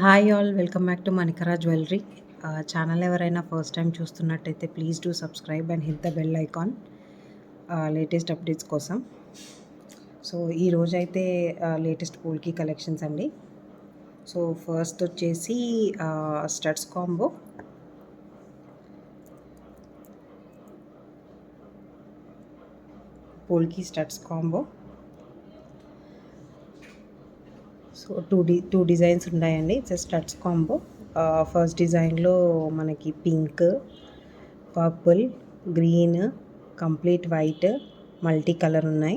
Hi all, welcome back to Manikara jewellery. Channel ఎవరైనా first time చూస్తున్నట్టయితే please do subscribe and hit the bell icon latest updates కోసం. So ఈరోజైతే latest polki collections అండి. So first వచ్చేసి studs combo. Polki studs combo. So two designs ఉన్నాయండి. It's studs combo. First డిజైన్లో మనకి pink, purple, green, complete white, multi colour ఉన్నాయి.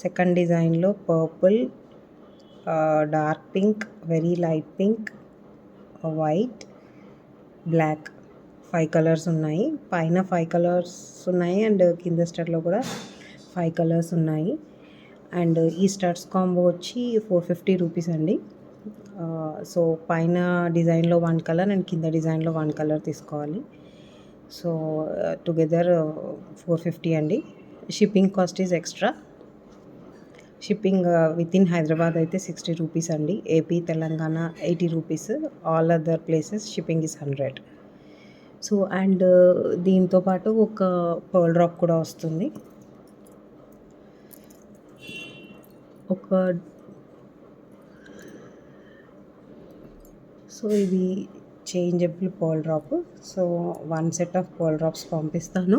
Second డిజైన్లో purple, dark pink, very light pink, white, black, 5 colours ఉన్నాయి. పైన 5 colours ఉన్నాయి and కింద స్టడ్లో కూడా 5 కలర్స్ ఉన్నాయి. అండ్ ఈ స్టడ్స్ కాంబో వచ్చి 450 రూపీస్ అండి. సో పైన డిజైన్లో 1 కలర్ అండ్ కింద డిజైన్లో 1 కలర్ తీసుకోవాలి. సో టుగెదర్ 450 అండి. Shipping cost is extra. Shipping with in Hyderabad అయితే 60 రూపీస్ అండి. AP, Telangana 80 rupees. All other places shipping is 100. So and దీంతోపాటు ఒక పర్ల్ డ్రాప్ కూడా వస్తుంది. సో ఇది changeable pearl drop. So 1 set of pearl drops పంపిస్తాను.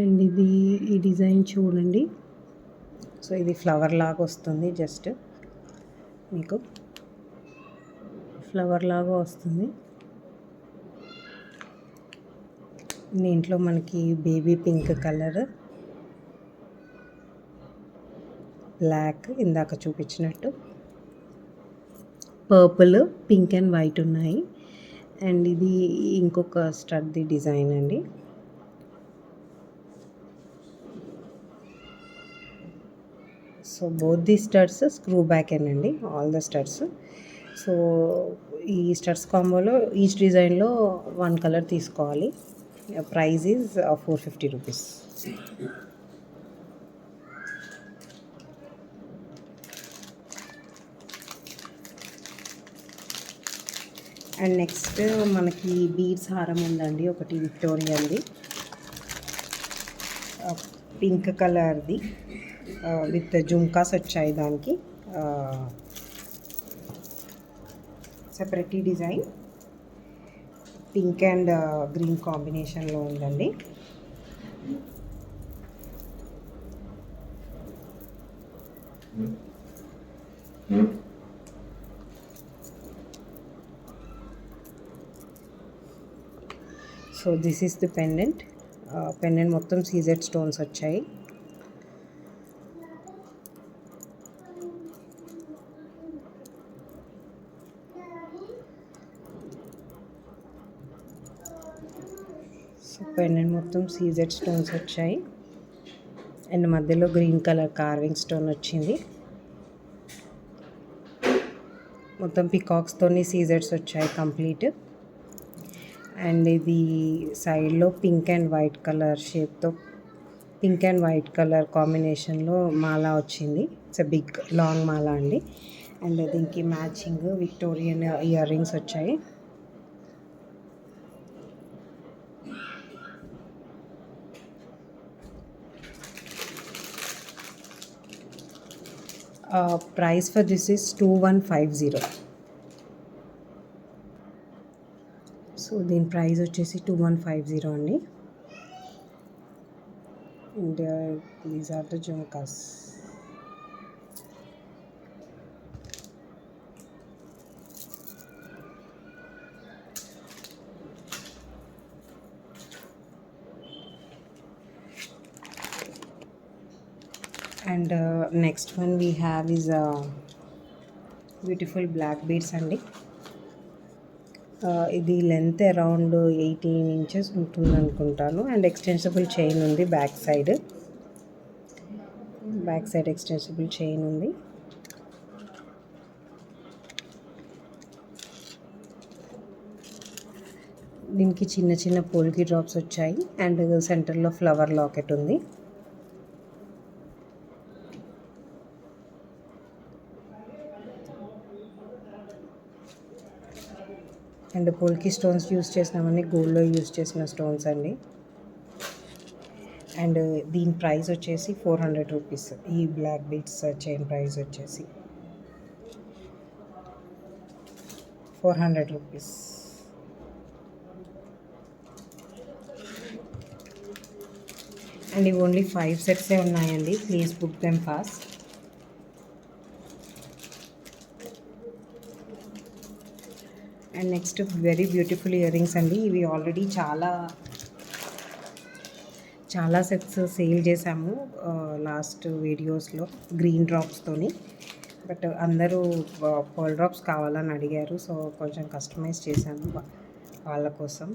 అండ్ ఈ డిజైన్ చూడండి. సో ఇది ఫ్లవర్ లాగా వస్తుంది. జస్ట్ మీకు ఫ్లవర్ లాగా వస్తుంది. దీంట్లో మనకి బేబీ పింక్ కలర్, బ్లాక్ ఇందాక చూపించినట్టు, పర్పుల్, పింక్ అండ్ వైట్ ఉన్నాయి. అండ్ ఇది ఇంకొక స్టడ్ది డిజైన్ అండి. So both the studs screw back అండి, ఆల్ ద స్టడ్స్. సో ఈ స్టడ్స్ కాంబోలో ఈచ్ డిజైన్లో 1 కలర్ తీసుకోవాలి. Price is 450 rupees. And next మనకి బీడ్స్ హారం ఉందండి ఒకటి, విక్టోరియాది పింక్ కలర్ది విత్ జుమ్కాస్ వచ్చాయి. దానికి separate design pink and green కాంబినేషన్లో ఉందండి. So this is the pendant. Pendant మొత్తం సీజెడ్ స్టోన్స్ వచ్చాయి. సో పెండెంట్ మొత్తం సీజెడ్ స్టోన్స్ వచ్చాయి అండ్ మధ్యలో గ్రీన్ కలర్ కార్వింగ్ స్టోన్ వచ్చింది. మొత్తం పికాక్స్తోని సీజెడ్స్ వచ్చాయి కంప్లీట్. అండ్ ఇది సైడ్లో పింక్ అండ్ వైట్ కలర్ షేప్తో, పింక్ అండ్ వైట్ కలర్ కాంబినేషన్లో మాల వచ్చింది. ఇట్స్ ఎ బిగ్ లాంగ్ మాల అండి. అండ్ దీనికి మ్యాచింగ్ విక్టోరియన్ ఇయర్ రింగ్స్ వచ్చాయి. Price for this is 2150. So దీని ప్రైస్ వచ్చేసి 2150 అండి. And these are the jhumkas. And next one we have is beautiful black beads అండి. ఇది లెంత్ అరౌండ్ 18 ఇంచెస్ ఉంటుంది అనుకుంటాను. అండ్ ఎక్స్టెన్సిబుల్ చైన్ ఉంది బ్యాక్ సైడ్ ఎక్స్టెన్సిబుల్ చైన్ ఉంది. దీనికి చిన్న చిన్న పోల్కి డ్రాప్స్ వచ్చాయి అండ్ సెంటర్లో ఫ్లవర్ లాకెట్ ఉంది. అండ్ పోల్కి స్టోన్స్ యూస్ చేసినామని గోల్డ్లో యూస్ చేసిన స్టోన్స్ అండి. అండ్ దీని ప్రైస్ వచ్చేసి 400 రూపీస్. ఈ బ్లాక్ బీడ్స్ చైన్ ప్రైస్ వచ్చేసి 400 రూపీస్. అండ్ ఇవి ఓన్లీ 5 సెట్సే ఉన్నాయండి. Please book them fast. And next very beautiful ear rings అండి. ఇవి ఆల్రెడీ చాలా సెట్స్ సేల్ చేశాము లాస్ట్ వీడియోస్లో గ్రీన్ డ్రాప్స్తోని. బట్ అందరూ పర్ల్ డ్రాప్స్ కావాలని అడిగారు, సో కొంచెం కస్టమైజ్ చేశాను వాళ్ళ కోసం.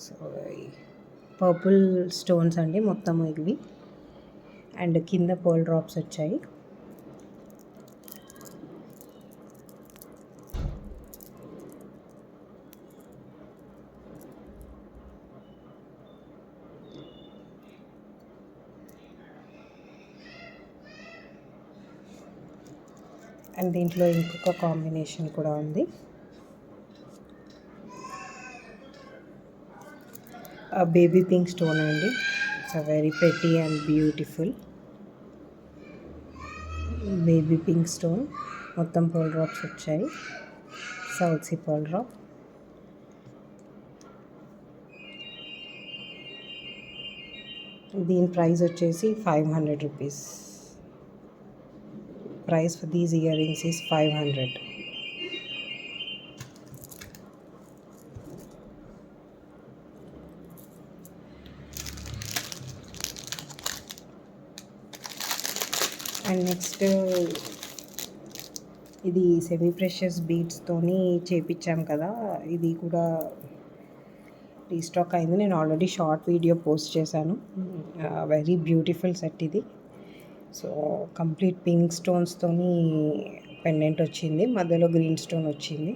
సో పర్పుల్ స్టోన్స్ అండి మొత్తం ఇవి. అండ్ కింద పర్ల్ డ్రాప్స్ వచ్చాయి. అండ్ దీంట్లో ఇంకొక కాంబినేషన్ కూడా ఉంది. బేబీ పింక్ స్టోన్ అండి. It's a very pretty and beautiful baby pink stone. మొత్తం పర్ల్ డ్రాప్స్ వచ్చాయి. South sea pearl drop. దీని ప్రైస్ వచ్చేసి 500 rupees. Price for these earrings is 500. And next ఇది సెమీ ప్రెషియస్ బీడ్స్తోని చేపించాం కదా, ఇది కూడా రీస్టాక్ అయింది. నేను ఆల్రెడీ షార్ట్ వీడియో పోస్ట్ చేశాను. వెరీ బ్యూటిఫుల్ సెట్ ఇది. సో కంప్లీట్ పింక్ స్టోన్స్తోని పెండెంట్ వచ్చింది, మధ్యలో గ్రీన్ స్టోన్ వచ్చింది,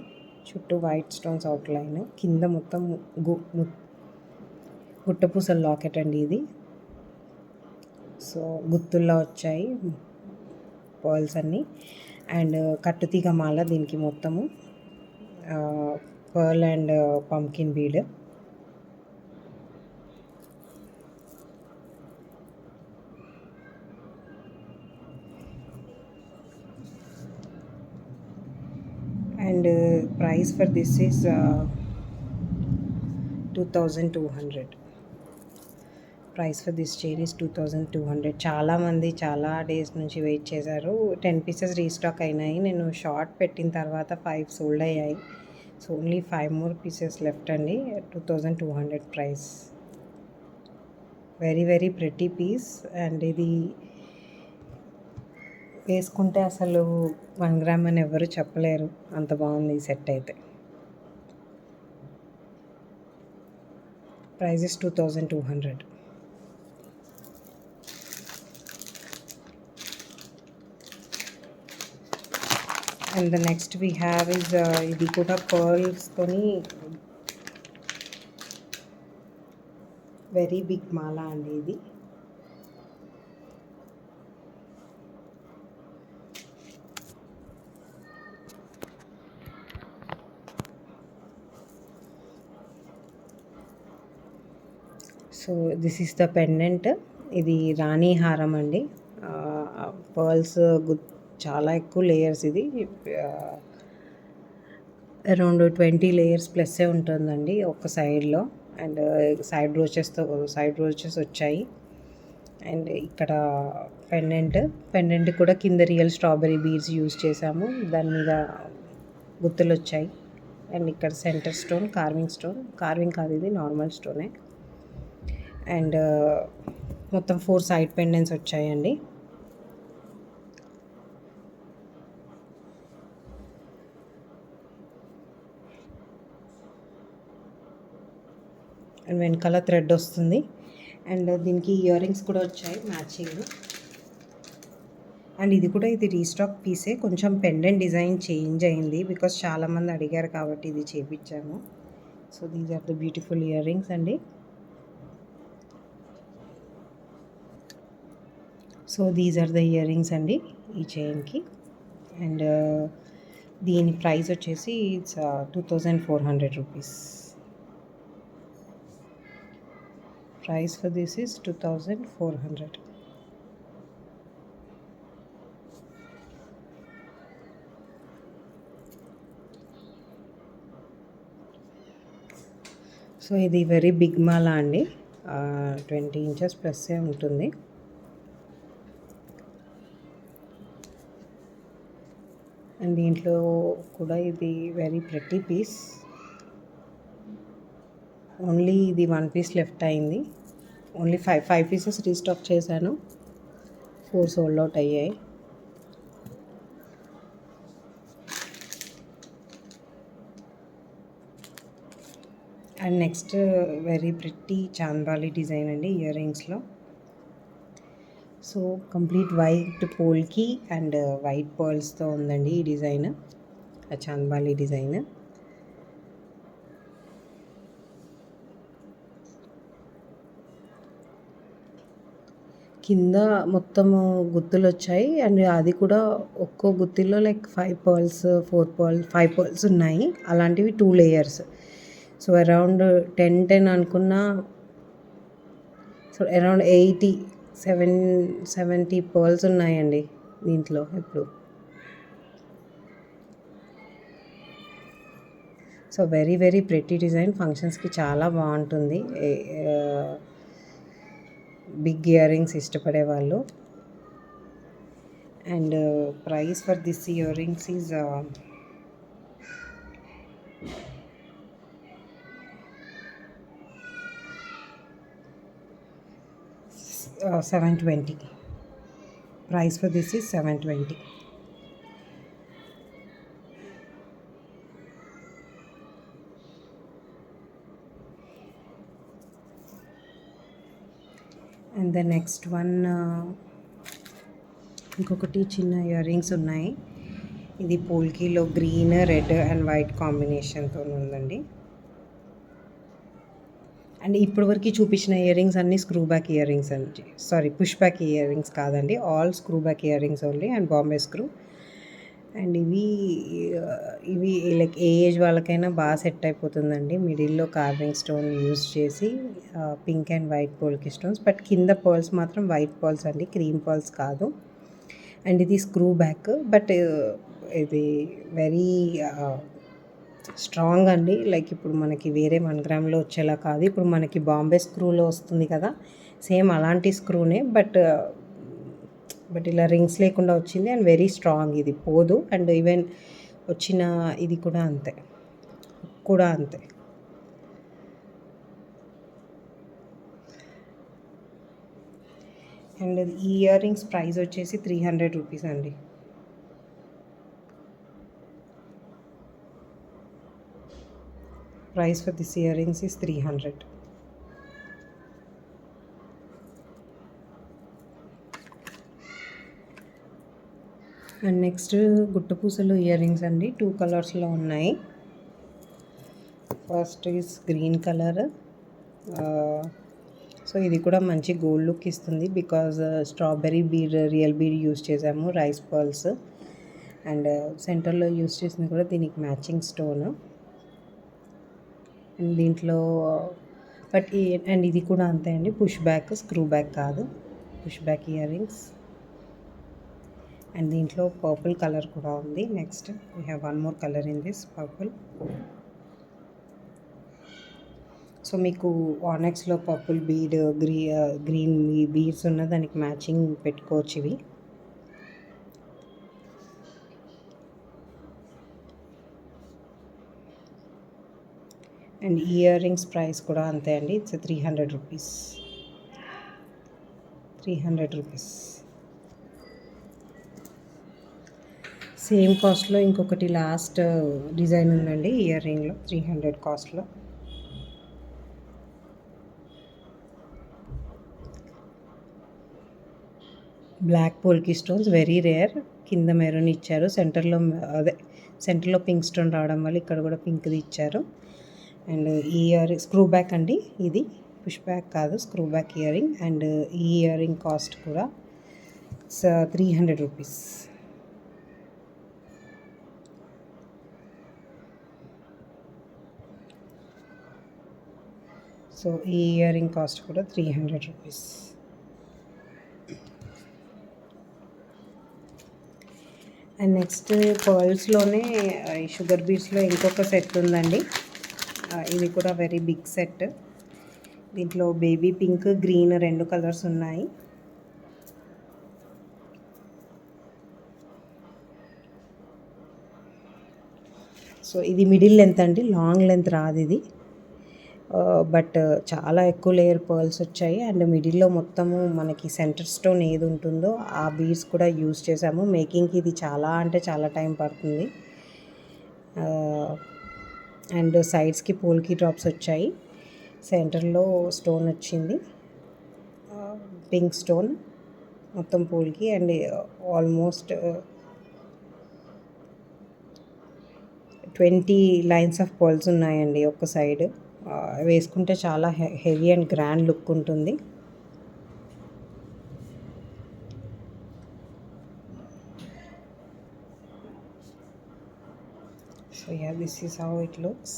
చుట్టూ వైట్ స్టోన్స్ అవుట్లైన్, కింద మొత్తం గుట్టపూసల లాకెట్ అండి ఇది. సో గుత్తుల్లో వచ్చాయి పర్ల్స్ అన్నీ. అండ్ కట్టుతీగ మాల దీనికి మొత్తము pearl and pumpkin bead. And price for this is 2200. Price for this chain is 2200. చాలామంది చాలా డేస్ నుంచి వెయిట్ చేశారు. 10 పీసెస్ రీస్టాక్ అయినాయి. నేను షార్ట్ పెట్టిన తర్వాత 5 సోల్డ్ అయ్యాయి. So only 5 more pieces left అండి. 2200 price. Very very pretty piece. And ఇది వేసుకుంటే అసలు 1 గ్రామ్ అని ఎవరు చెప్పలేరు, అంత బాగుంది ఈ సెట్ అయితే. Price is 2200. And the next we have is ఇది కూడా పర్ల్స్తోని వెరీ బిగ్ మాల అండి ఇది. So this is the pendant. ఇది రాణి హారం అండి. పర్ల్స్ చాలా ఎక్కువ లేయర్స్. ఇది అరౌండ్ 20 లేయర్స్ ప్లస్సే ఉంటుందండి ఒక సైడ్లో. అండ్ సైడ్ రోచెస్ వచ్చాయి. అండ్ ఇక్కడ పెండెంట్ కూడా కింద రియల్ స్ట్రాబెరీ బీడ్స్ యూజ్ చేసాము, దాని మీద గుత్తులు వచ్చాయి. అండ్ ఇక్కడ సెంటర్ స్టోన్ కార్వింగ్ కాదు, ఇది నార్మల్ స్టోనే. అండ్ మొత్తం 4 సైడ్ పెండెంట్స్ వచ్చాయండి. అండ్ వెనకాల థ్రెడ్ వస్తుంది. అండ్ దీనికి ఇయర్ రింగ్స్ కూడా వచ్చాయి మ్యాచింగ్. అండ్ ఇది రీస్టాక్ పీసే, కొంచెం పెండెంట్ డిజైన్ చేంజ్ అయింది బికాస్ చాలామంది అడిగారు కాబట్టి ఇది చేపించాము. So these are the beautiful ear rings అండి. So these are the year rings అండి ఈ చైన్కి. అండ్ దీని ప్రైస్ వచ్చేసి it's 2400 rupees. Price for this is 2400. So ఇది వెరీ బిగ్ మాల అండి, 20 ఇంచెస్ ప్లస్సే ఉంటుంది. అండ్ దీంట్లో కూడా ఇది వెరీ ప్రెటీ పీస్. ఓన్లీ ఇది 1 పీస్ లెఫ్ట్ అయింది. ఓన్లీ 5 పీసెస్ రీస్టాక్ చేశాను, 4 సోల్డ్ అవుట్ అయ్యాయి. And next very pretty chandbali design అండి ఇయర్ రింగ్స్లో. So complete white polki and white పర్ల్స్తో ఉందండి ఈ డిజైన్, చాంద్బాలి డిజైన్. కింద మొత్తము గుత్తులు వచ్చాయి అండ్ అది కూడా ఒక్కో గుత్తిలో లైక్ 5 పర్ల్స్ 4 పర్ల్స్ 5 పర్ల్స్ ఉన్నాయి. అలాంటివి 2 లేయర్స్. సో అరౌండ్ 10 అనుకున్నా, సో అరౌండ్ 70 పర్ల్స్ ఉన్నాయండి దీంట్లో ఇప్పుడు. So very very pretty design, ఫంక్షన్స్కి చాలా బాగుంటుంది బిగ్ ఇయర్ రింగ్స్ ఇష్టపడే వాళ్ళు. And price for this ear rings is 720. Price for this is 720. And the next one ఇంకొకటి చిన్న ఇయర్ రింగ్స్ ఉన్నాయి. ఇది పోల్కీలో గ్రీన్ రెడ్ అండ్ వైట్ కాంబినేషన్తో ఉందండి. అండ్ ఇప్పటివరకు చూపించిన ఇయర్ రింగ్స్ అన్నీ స్క్రూ బ్యాక్ ఇయర్ రింగ్స్ అండి, sorry push back ear rings కాదండి, all screw back ear rings only and Bombay screw. And ఇవి లైక్ ఏ ఏజ్ వాళ్ళకైనా బాగా సెట్ అయిపోతుందండి. మిడిల్లో కార్వింగ్ స్టోన్ యూజ్ చేసి pink and white polki stones, but కింద పర్ల్స్ మాత్రం వైట్ పర్ల్స్ అండి, క్రీమ్ పర్ల్స్ కాదు. అండ్ ఇది స్క్రూ బ్యాక్, బట్ ఇది వెరీ స్ట్రాంగ్ అండి. లైక్ ఇప్పుడు మనకి వేరే 1 గ్రామ్లో వచ్చేలా కాదు, ఇప్పుడు మనకి బాంబే స్క్రూలో వస్తుంది కదా, సేమ్ అలాంటి స్క్రూనే, బట్ ఇలా రింగ్స్ లేకుండా వచ్చింది అండ్ వెరీ స్ట్రాంగ్, ఇది పోదు. అండ్ ఈవెన్ వచ్చిన ఇది కూడా అంతే, అండ్ ఈ ఇయర్ రింగ్స్ ప్రైస్ వచ్చేసి 300 రూపీస్ అండి. Price for this ear rings is 300. And next గుట్టపూసలు ఇయర్ రింగ్స్ అండి, 2 కలర్స్లో ఉన్నాయి. First is green colour. So ఇది కూడా మంచి గోల్డ్ లుక్ ఇస్తుంది, because strawberry bead real bead use చేసాము, రైస్ పర్ల్స్. అండ్ సెంటర్లో యూస్ చేసింది కూడా దీనికి మ్యాచింగ్ స్టోన్. అండ్ దీంట్లో అండ్ ఇది కూడా అంతే అండి, పుష్ బ్యాక్, స్క్రూ బ్యాక్ కాదు, push back ear rings. And దీంట్లో పర్పుల్ కలర్ కూడా ఉంది. Next we have 1 more colour in this purple. So మీకు ఆనెక్స్లో పర్పుల్ బీడ్ గ్రీన్ బీడ్స్ ఉన్న దానికి మ్యాచింగ్ పెట్టుకోవచ్చు ఇవి. అండ్ ఇయర్ రింగ్స్ ప్రైస్ కూడా అంతే అండి, ఇట్స్ 300 రూపీస్. 300 రూపీస్. సేమ్ కాస్ట్లో ఇంకొకటి లాస్ట్ డిజైన్ ఉందండి ఇయర్ రింగ్లో, 300 కాస్ట్లో. బ్లాక్ పోల్కి స్టోన్స్ వెరీ రేర్, కింద మెరూన్ ఇచ్చారు, సెంటర్లో పింక్ స్టోన్ రావడం వల్ల ఇక్కడ కూడా పింక్ది ఇచ్చారు. అండ్ ఈ స్క్రూ బ్యాక్ అండి, ఇది పుష్ బ్యాక్ కాదు, screw back ear ring. And ఈ ఇయర్ రింగ్ కాస్ట్ కూడా 300 రూపీస్. సో ఈ ఇయర్ రింగ్ కాస్ట్ కూడా 300 రూపీస్. అండ్ నెక్స్ట్ పర్ల్స్లోనే ఈ షుగర్ బీడ్స్లో ఇంకొక సెట్ ఉందండి. ఇది కూడా వెరీ బిగ్ సెట్. దీంట్లో బేబీ పింక్, గ్రీన్ 2 కలర్స్ ఉన్నాయి. సో ఇది మిడిల్ లెంత్ అండి, లాంగ్ లెంత్ రాదు ఇది. బట్ చాలా ఎక్కువ లేయర్ పర్ల్స్ వచ్చాయి. అండ్ మిడిల్లో మొత్తము మనకి సెంటర్ స్టోన్ ఏది ఉంటుందో ఆ బీడ్స్ కూడా యూజ్ చేసాము. మేకింగ్కి ఇది చాలా అంటే చాలా టైం పడుతుంది. అండ్ సైడ్స్కి పోల్కి డ్రాప్స్ వచ్చాయి. సెంటర్లో స్టోన్ వచ్చింది, పింక్ స్టోన్ మొత్తం polki. And almost 20 lines of pearls ఉన్నాయండి ఒక సైడ్. వేసుకుంటే చాలా హెవీ అండ్ గ్రాండ్ లుక్ ఉంటుంది. So yeah, this is how it looks.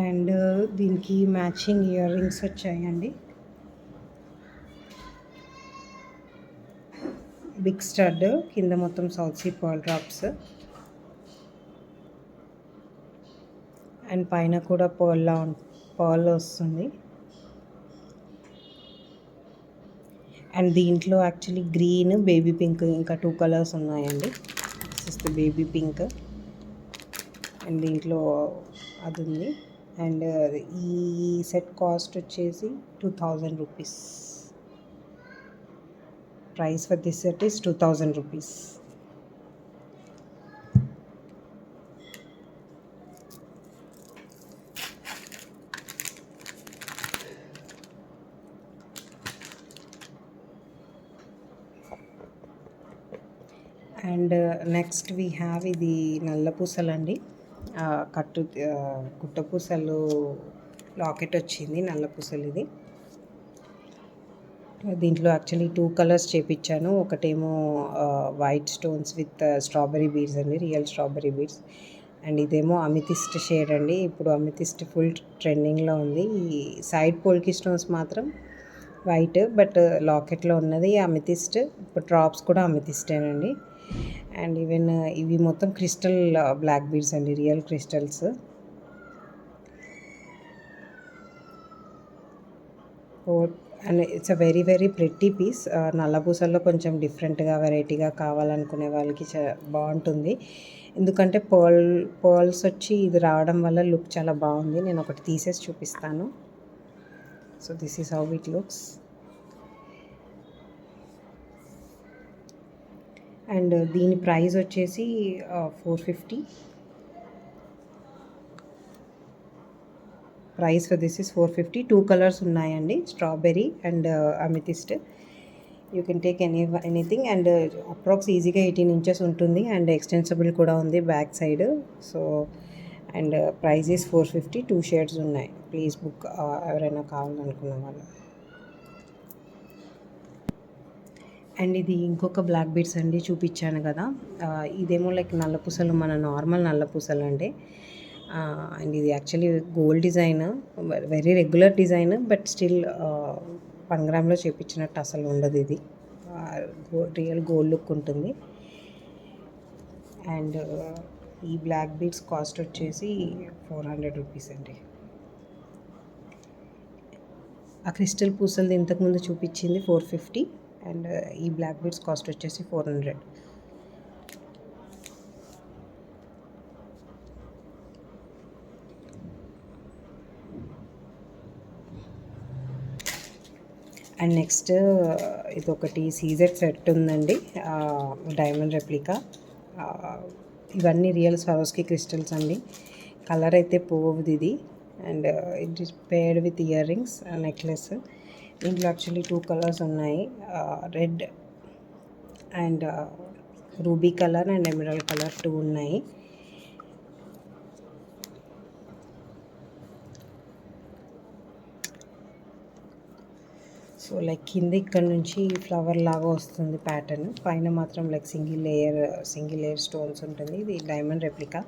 And దీనికి మ్యాచింగ్ ఇయర్ రింగ్స్ వచ్చాయండి. బిగ్ స్టడ్, కింద మొత్తం south sea pearl drops, and పైన కూడా పర్ల్ వస్తుంది. అండ్ దీంట్లో యాక్చువల్లీ గ్రీన్, బేబీ పింక్ ఇంకా 2 కలర్స్ ఉన్నాయండి. This is the baby pink. And దీంట్లో అది ఉంది. అండ్ ఈ సెట్ కాస్ట్ వచ్చేసి 2000 rupees. Price for this set is 2000 rupees. And next we have ఇది నల్ల పూసలండి. గుట్ట పూసలు లాకెట్ వచ్చింది, నల్ల పూసలు ఇది. దీంట్లో యాక్చువల్లీ 2 కలర్స్ చేపించాను. ఒకటేమో white stones with strawberry beads అండి, రియల్ స్ట్రాబెరీ బీడ్స్. అండ్ ఇదేమో అమితిస్ట్ షేడ్ అండి. ఇప్పుడు అమితిస్ట్ ఫుల్ ట్రెండింగ్లో ఉంది. ఈ సైడ్ పోల్కి స్టోన్స్ మాత్రం వైట్, బట్ లాకెట్లో ఉన్నది అమితిస్ట్. ఇప్పుడు డ్రాప్స్ కూడా అమితిస్టేనండి. అండ్ ఈవెన్ ఇవి మొత్తం క్రిస్టల్ బ్లాక్ బీడ్స్ అండి, real crystals. And it's a very very pretty piece. నల్లపూసల్లో కొంచెం డిఫరెంట్గా వెరైటీగా కావాలనుకునే వాళ్ళకి బాగుంటుంది. ఎందుకంటే పర్ల్స్ వచ్చి ఇది రావడం వల్ల లుక్ చాలా బాగుంది. నేను ఒకటి తీసేసి చూపిస్తాను. So this is how it looks. And దీని ప్రైస్ వచ్చేసి 450. Price for this is 450. 2 colours ఉన్నాయండి, strawberry and amethyst. You can take anything. And approx ఈజీగా 18 ఇంచెస్ ఉంటుంది. అండ్ ఎక్స్టెన్సిబుల్ కూడా ఉంది back side. So and price is 450. 2 shades ఉన్నాయి. Please book ఎవరైనా కావాలనుకున్న వాళ్ళు. అండ్ ఇది ఇంకొక బ్లాక్ బీడ్స్ అండి, చూపించాను కదా. ఇదేమో లైక్ నల్లపూసలు, మన నార్మల్ నల్లపూసలు అండి. అండ్ ఇది actually gold design, very regular design, but still 1 గ్రామ్లో చేపించినట్టు అసలు ఉండదు. ఇది రియల్ గోల్డ్ లుక్ ఉంటుంది. అండ్ ఈ బ్లాక్ బీడ్స్ కాస్ట్ వచ్చేసి 400 రూపీస్ అండి. ఆ క్రిస్టల్ పూసలది ఇంతకుముందు చూపించింది 450. అండ్ ఈ బ్లాక్ బీడ్స్ కాస్ట్ వచ్చేసి 400. అండ్ నెక్స్ట్ ఇదొకటి సీజెడ్ సెట్ ఉందండి, డైమండ్ రెప్లికా. ఇవన్నీ రియల్ స్వారోస్కి క్రిస్టల్స్ అండి. కలర్ అయితే పోవుది ఇది. And it is paired with ear rings, necklace. దీంట్లో యాక్చువల్లీ 2 కలర్స్ ఉన్నాయి, red and ruby colour and emerald colour 2 ఉన్నాయి. సో లైక్ కింద ఇక్కడ నుంచి ఫ్లవర్ లాగా వస్తుంది ప్యాటర్న్, పైన మాత్రం లైక్ సింగిల్ లేయర్ స్టోన్స్ ఉంటుంది. ఇది diamond replica.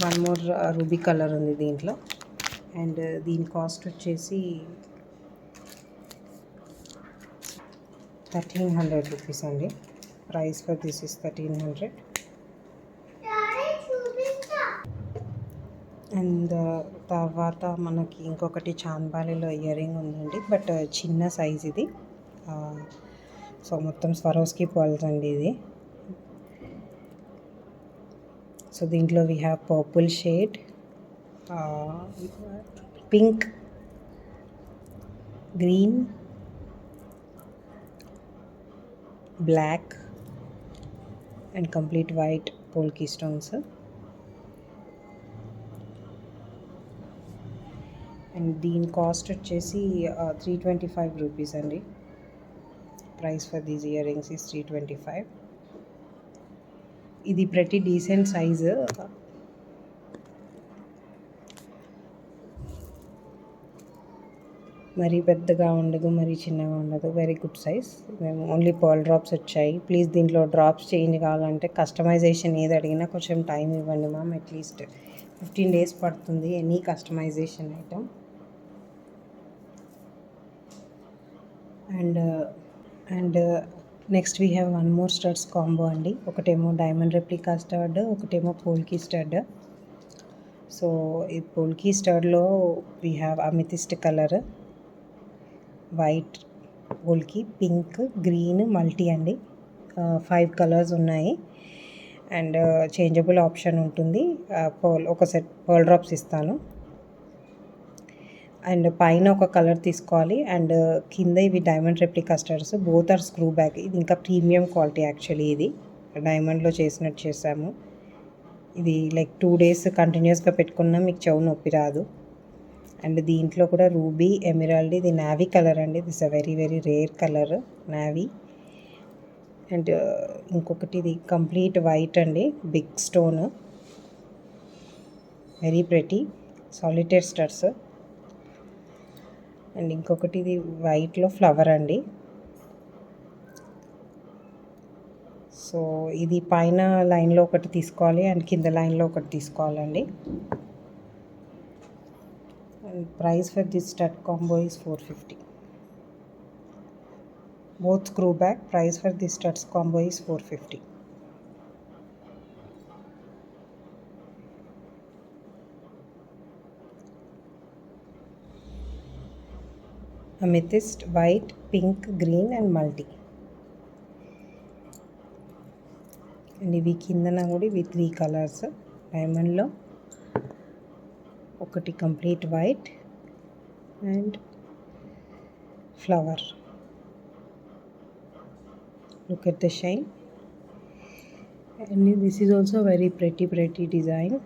One more ruby colour ఉంది దీంట్లో. అండ్ దీని కాస్ట్ వచ్చేసి 1300 రూపీస్ అండి. Price for this is 1300. And తర్వాత మనకి ఇంకొకటి చాంద్బాలిలో ఇయర్ రింగ్ ఉందండి, బట్ చిన్న సైజ్ ఇది. సో మొత్తం స్వరోస్కి పర్ల్స్ అండి ఇది. సో దీంట్లో we have purple shade, pink, green, black and complete white polki stones. And దీని కాస్ట్ వచ్చేసి 325 రూపీస్ అండి. Price for these ear rings is 325. ఇది ప్రతి డీసెంట్ సైజు. మరీ పెద్దగా ఉండదు, మరీ చిన్నగా ఉండదు, వెరీ గుడ్ సైజ్. మేము ఓన్లీ పర్ల్ డ్రాప్స్ వచ్చాయి. ప్లీజ్ దీంట్లో డ్రాప్స్ చేంజ్ కావాలంటే కస్టమైజేషన్ ఏది అడిగినా కొంచెం టైం ఇవ్వండి మ్యామ్. అట్లీస్ట్ 15 days పడుతుంది any customization item. And next we have one more studs combo అండి. ఒకటేమో డైమండ్ రెప్లికా స్టడ్, ఒకటేమో పోల్కీ స్టడ్. సో ఈ పోల్కీ స్టడ్లో we have amethyst colour, white polki, pink, green, multi అండి. 5 కలర్స్ ఉన్నాయి. అండ్ చేంజబుల్ ఆప్షన్ ఉంటుంది. ఒక సెట్ పర్ల్ డ్రాప్స్ ఇస్తాను. అండ్ పైన ఒక కలర్ తీసుకోవాలి. అండ్ కింద ఇవి diamond replica studs, both are screw back. ఇది ఇంకా ప్రీమియం క్వాలిటీ యాక్చువల్లీ. ఇది డైమండ్లో చేసినట్టు చేసాము. ఇది లైక్ 2 days కంటిన్యూస్గా పెట్టుకున్నా మీకు చెవు నొప్పి రాదు. అండ్ దీంట్లో కూడా రూబీ, ఎమరాల్డ్, ఇది నావీ కలర్ అండి. This a very very rare colour, navy. And ఇంకొకటి ఇది కంప్లీట్ వైట్ అండి, big stone, very pretty solitaire studs. And ఇంకొకటి ఇది వైట్లో ఫ్లవర్ అండి. సో ఇది పైన లైన్లో ఒకటి తీసుకోవాలి అండ్ కింద లైన్లో ఒకటి తీసుకోవాలండి. And price for this stud combo is 450. Both screw back. Price for this studs combo is 450. Amethyst, white, pink, green and multi. And ఇవి కిందన కూడా ఇవి 3 కలర్స్ డైమండ్లో. ఒకటి complete white and flower. Look at the shine. And this is also very pretty design.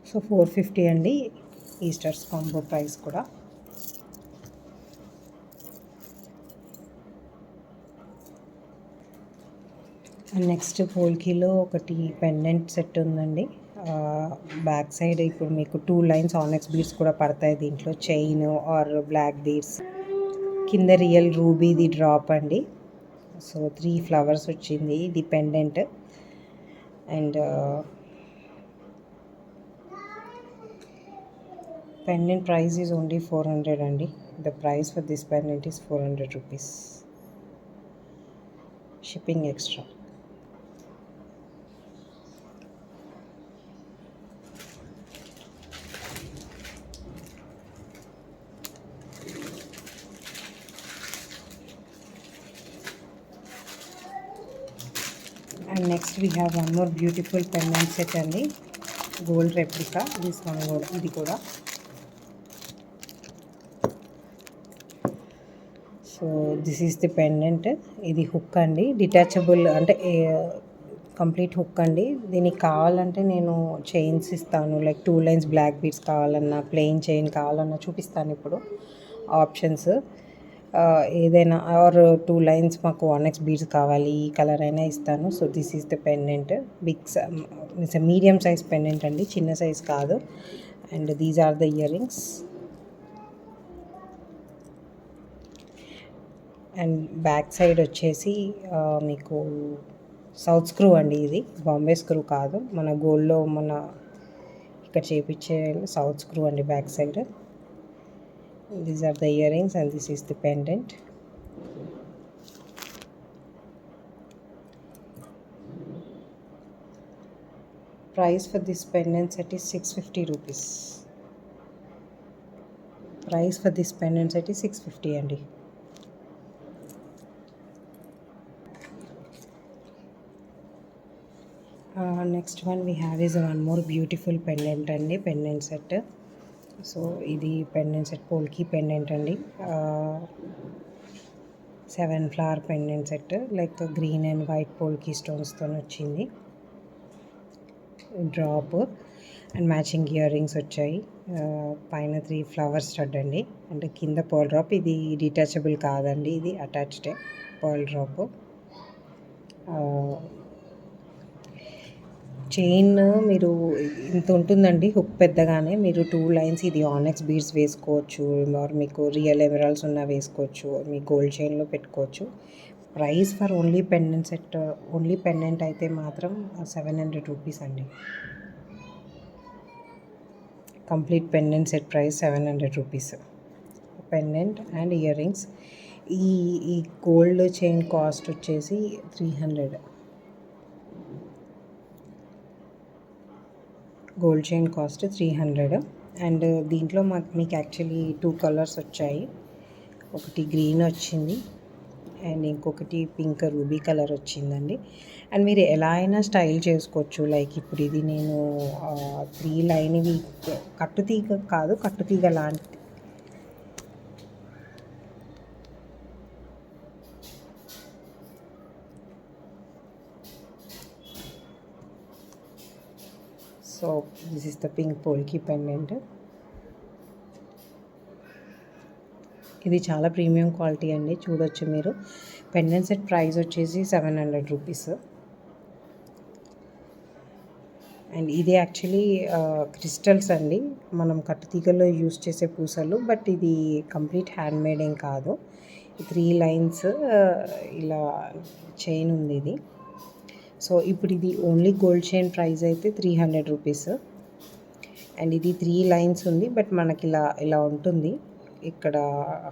So 450 అండి ఈ studs combo price కూడా. And next పోల్కీలో ఒకటి pendant set ఉందండి. బ్యాక్ సైడ్ ఇప్పుడు మీకు 2 lines ఆనెక్స్ బీడ్స్ కూడా పడతాయి దీంట్లో, చైన్ ఆర్ బ్లాక్ బీడ్స్. కింద రియల్ రూబీది డ్రాప్ అండి. సో 3 flowers వచ్చింది ఇది pendant. And pendant price is only 400 అండి. The price for this pendant is 400 rupees. Shipping extra. And next we have one more beautiful pendant set అండి, gold replica. This one కూడా, ఇది కూడా. So this is the pendant. ఇది hook అండి, detachable అంటే complete hook అండి. దీనికి కావాలంటే నేను చైన్స్ ఇస్తాను, లైక్ 2 lines బ్లాక్ బీడ్స్ కావాలన్నా, ప్లెయిన్ చైన్ కావాలన్నా చూపిస్తాను ఇప్పుడు ఆప్షన్స్. ఏదైనా ఆర్ 2 lines మాకు ఆనెక్స్ బీడ్స్ కావాలి, ఈ కలర్ అయినా ఇస్తాను. So this is the pendant. It's medium size pendant అండి, చిన్న సైజ్ కాదు. And these are the ear rings. And back side వచ్చేసి మీకు సౌత్ స్క్రూ అండి. ఇది బాంబే స్క్రూ కాదు, మన గోల్డ్లో మన ఇక్కడ చేపించే సౌత్ స్క్రూ అండి back side. These are the ear rings and this is the pendant. Price for this pendant set is 650 rupees. Price for this pendant set is 650 అండి. Next one we have is one more beautiful pendant అండి, pendant set. So ఇది pendant set polki pendant అండి. 7 flower pendant set, like green and white polki స్టోన్స్తో వచ్చింది. Drop and matching ear rings వచ్చాయి. పైన 3 flower stud అండి, అంటే కింద పర్ల్ డ్రాప్. ఇది డిటాచబుల్ కాదండి, ఇది అటాచ్డే పర్ల్ డ్రాప్. చైన్ మీరు ఇంత ఉంటుందండి, హుక్ పెద్దగానే. మీరు 2 లైన్స్ ఇది ఆనెక్స్ బీడ్స్ వేసుకోవచ్చు, ఆర్ మీకు రియల్ ఎమరాల్డ్స్ ఉన్న వేసుకోవచ్చు, మీ గోల్డ్ చైన్లో పెట్టుకోవచ్చు. Price for only pendant set, only pendant అయితే మాత్రం 700 రూపీస్ అండి. Complete pendant set price 700 rupees. Pendant and ear rings. ఈ గోల్డ్ చైన్ కాస్ట్ వచ్చేసి 300. Gold chain cost 300. అండ్ దీంట్లో మీకు యాక్చువల్లీ 2 కలర్స్ వచ్చాయి. ఒకటి గ్రీన్ వచ్చింది అండ్ ఇంకొకటి పింక్ రూబీ కలర్ వచ్చిందండి. అండ్ మీరు ఎలా అయినా స్టైల్ చేసుకోవచ్చు. లైక్ ఇప్పుడు ఇది నేను 3 లైన్ ఇవి కట్టుతీగ కాదు, కట్టుతీగ లాంటి so this is the pink polki pendant. ఇది చాలా ప్రీమియం క్వాలిటీ అండి, చూడొచ్చు మీరు. పెండెంట్ సెట్ ప్రైస్ వచ్చేసి 700 రూపీస్. అండ్ ఇది యాక్చువల్లీ క్రిస్టల్స్ అండి, మనం కట్టుతీగలో యూస్ చేసే పూసలు. బట్ ఇది కంప్లీట్ హ్యాండ్ మేడ్ ఏం కాదు. 3 లైన్స్ ఇలా చైన్ ఉంది ఇది. సో ఇప్పుడు ఇది ఓన్లీ గోల్డ్ చైన్ ప్రైస్ అయితే 300 రూపీస్. అండ్ ఇది 3 లైన్స్ ఉంది, బట్ మనకి ఇలా ఉంటుంది. ఇక్కడ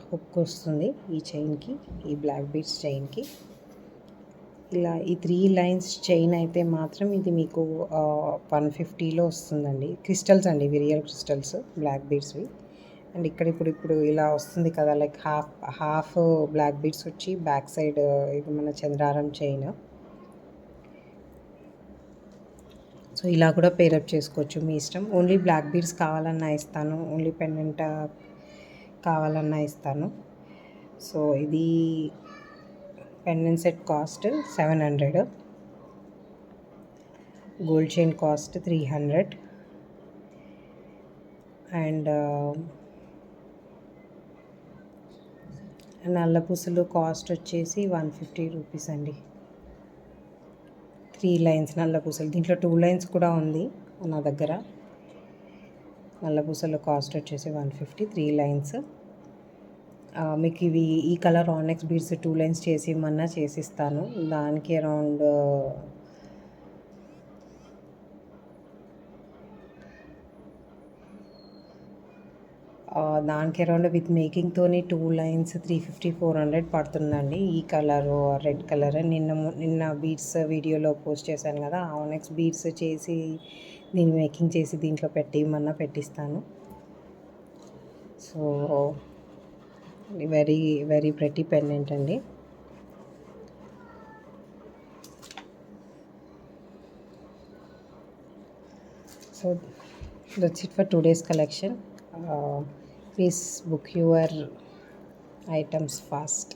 హుక్ వస్తుంది ఈ చైన్కి, ఈ బ్లాక్ బీడ్స్ చైన్కి. ఇలా ఈ 3 లైన్స్ చైన్ అయితే మాత్రం ఇది మీకు 150లో వస్తుందండి. క్రిస్టల్స్ అండి, ఇవి రియల్ క్రిస్టల్స్, బ్లాక్ బీడ్స్వి. అండ్ ఇక్కడ ఇప్పుడు ఇలా వస్తుంది కదా, లైక్ హాఫ్ బ్లాక్ బీడ్స్ వచ్చి బ్యాక్ సైడ్ ఇది మన చంద్రారం చైన్. సో ఇలా కూడా పేరప్ చేసుకోవచ్చు, మీ ఇష్టం. ఓన్లీ బ్లాక్ బీడ్స్ కావాలన్నా ఇస్తాను, ఓన్లీ పెండెంట్ కావాలన్నా ఇస్తాను. సో ఇది pendant set cost 700. Gold chain cost 300. And నల్ల పూసలు కాస్ట్ వచ్చేసి 150 రూపీస్ అండి. 3 లైన్స్ నల్ల పూసలు, దీంట్లో 2 లైన్స్ కూడా ఉంది నా దగ్గర. నల్ల పూసలు కాస్ట్ వచ్చేసి 150, 3 లైన్స్. మీకు ఇవి ఈ కలర్ ఆనెక్స్ బీడ్స్ 2 లైన్స్ చేసి ఇమ్మన్నా చేసిస్తాను. దానికి అరౌండ్ విత్ మేకింగ్తోని 2 లైన్స్ 350-400 పడుతుందండి. ఈ కలరు రెడ్ కలర్ నిన్న బీడ్స్ వీడియోలో పోస్ట్ చేశాను కదా, ఆనెక్స్ బీడ్స్ చేసి దీన్ని మేకింగ్ చేసి దీంట్లో పెట్టిమన్నా పెట్టిస్తాను. So very very pretty pendant అండి. So that's it for today's collection. Please book your items fast.